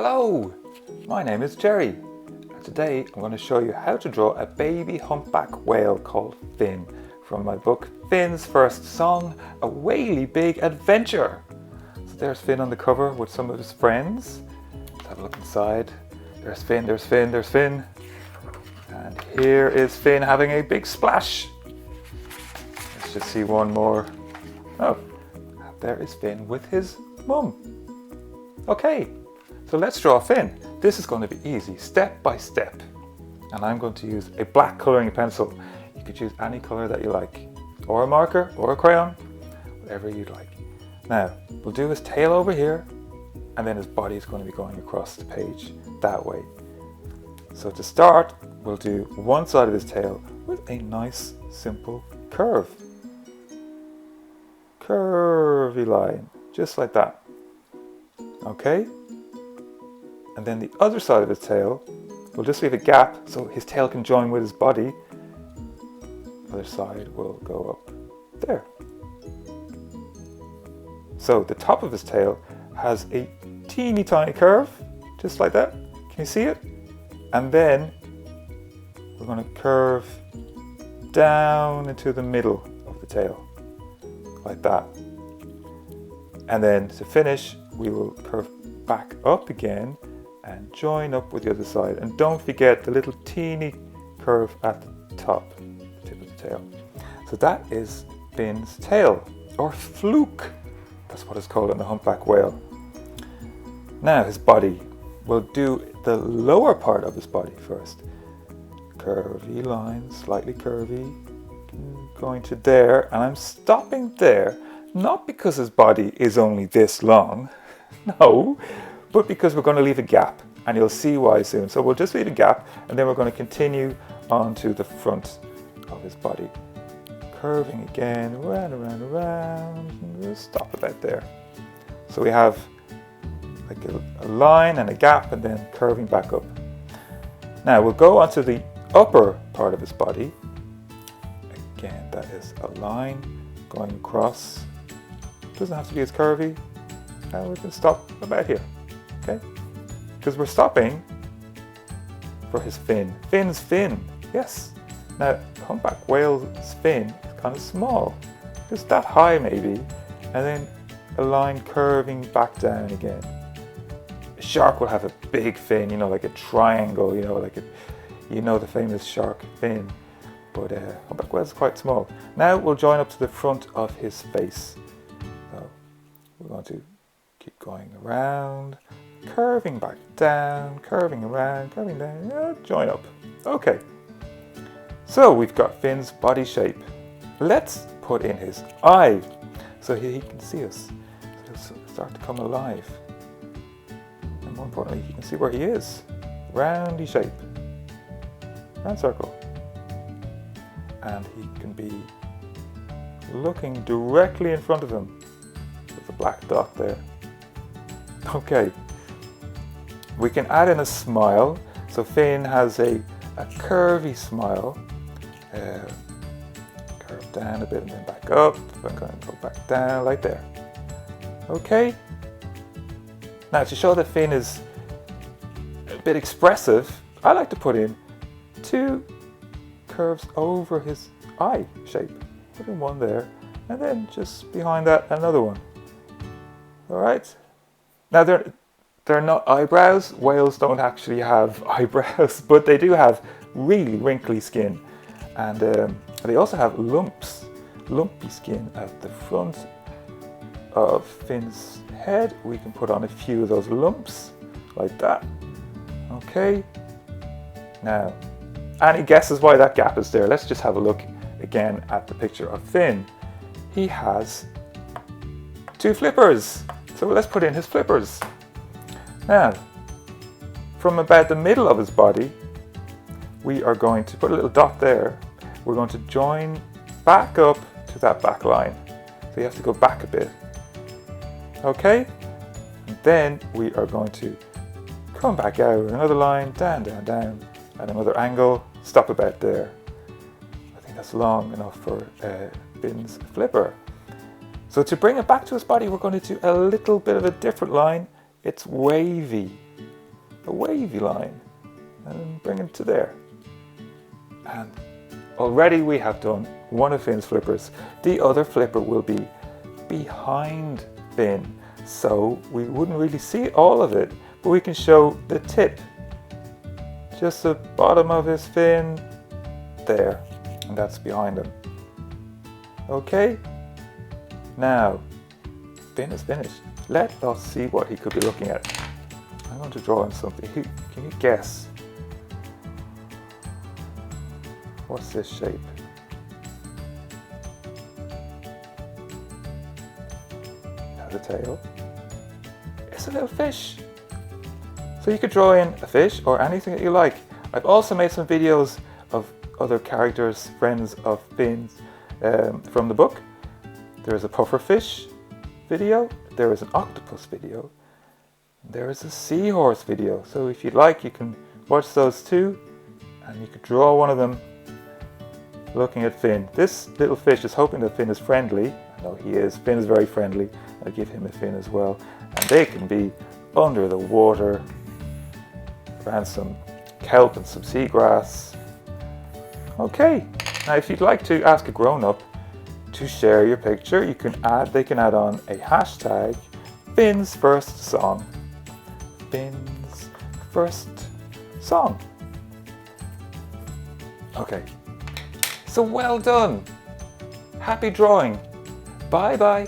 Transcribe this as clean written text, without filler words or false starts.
Hello, my name is Jerry, and today I'm going to show you how to draw a baby humpback whale called Finn from my book Finn's First Song, A Whaley Big Adventure. So there's Finn on the cover with some of his friends. Let's have a look inside. There's Finn, there's Finn, there's Finn. And here is Finn having a big splash. Let's just see one more. Oh, there is Finn with his mum. Okay. So let's draw Finn. This is going to be easy, step by step. And I'm going to use a black colouring pencil. You could use any colour that you like, or a marker, or a crayon, whatever you'd like. Now, we'll do his tail over here, and then his body is going to be going across the page that way. So to start, we'll do one side of his tail with a nice, simple curve. Curvy line, just like that. Okay? And then the other side of his tail, we'll just leave a gap so his tail can join with his body. The other side will go up there. So the top of his tail has a teeny tiny curve, just like that. Can you see it? And then we're going to curve down into the middle of the tail, like that. And then to finish, we will curve back up again and join up with the other side. And don't forget the little teeny curve at the top, the tip of the tail. So that is Finn's tail, or fluke. That's what it's called in the humpback whale. Now his body. We'll do the lower part of his body first. Curvy line, slightly curvy, going to there. And I'm stopping there, not because his body is only this long, no, but because we're going to leave a gap, and you'll see why soon. So we'll just leave a gap, and then we're going to continue on to the front of his body. Curving again, around, and we'll stop about there. So we have like a line and a gap, and then curving back up. Now we'll go on to the upper part of his body. Again, that is a line going across. Doesn't have to be as curvy. Now we can stop about here, okay? Because we're stopping for his fin. Finn's fin, yes. Now, humpback whale's fin is kind of small, just that high maybe, and then a line curving back down again. A shark will have a big fin, you know, like a triangle, you know, like the famous shark fin. But humpback whale is quite small. Now we'll join up to the front of his face. So we're going to keep going around, curving back down, curving around, curving down, join up. Okay, so we've got Finn's body shape. Let's put in his eye so he can see us. So he'll start to come alive. And more importantly, he can see where he is. Roundy shape, round circle. And he can be looking directly in front of him. There's a black dot there. Okay, we can add in a smile. So Finn has a curvy smile. Curve down a bit and then back up. I'm going to go back down like there. Okay. Now to show that Finn is a bit expressive, I like to put in two curves over his eye shape. Put in one there, and then just behind that another one. All right. Now they're not eyebrows. Whales don't actually have eyebrows, but they do have really wrinkly skin, and they also have lumpy skin at the front of Finn's head. We can put on a few of those lumps like that. Okay. Now, any guesses why that gap is there? Let's just have a look again at the picture of Finn. He has two flippers. So let's put in his flippers. Now, from about the middle of his body, we are going to put a little dot there. We're going to join back up to that back line. So you have to go back a bit. Okay? And then we are going to come back out, another line, down, down, down, at another angle, stop about there. I think that's long enough for Finn's flipper. So to bring it back to his body, we're going to do a little bit of a different line. It's wavy. a wavy line and bring it to there. And already we have done one of Finn's flippers. The other flipper will be behind Finn, so we wouldn't really see all of it, but we can show the tip, just the bottom of his fin there, and that's behind him. Okay, now Finn is finished. Let us see what he could be looking at. I'm going to draw him something. Can you guess? What's this shape? Now the tail. It's a little fish. So you could draw in a fish or anything that you like. I've also made some videos of other characters, friends of Finn's from the book. There is a pufferfish video, there is an octopus video, there is a seahorse video. So if you'd like, you can watch those too, and you could draw one of them looking at Finn. This little fish is hoping that Finn is friendly. I know he is. Finn is very friendly. I'll give him a fin as well. And they can be under the water around some kelp and some seagrass. Okay, now if you'd like to ask a grown-up to share your picture, they can add on a hashtag Finn's first song. Finn's first song. Okay, so well done. Happy drawing. Bye bye.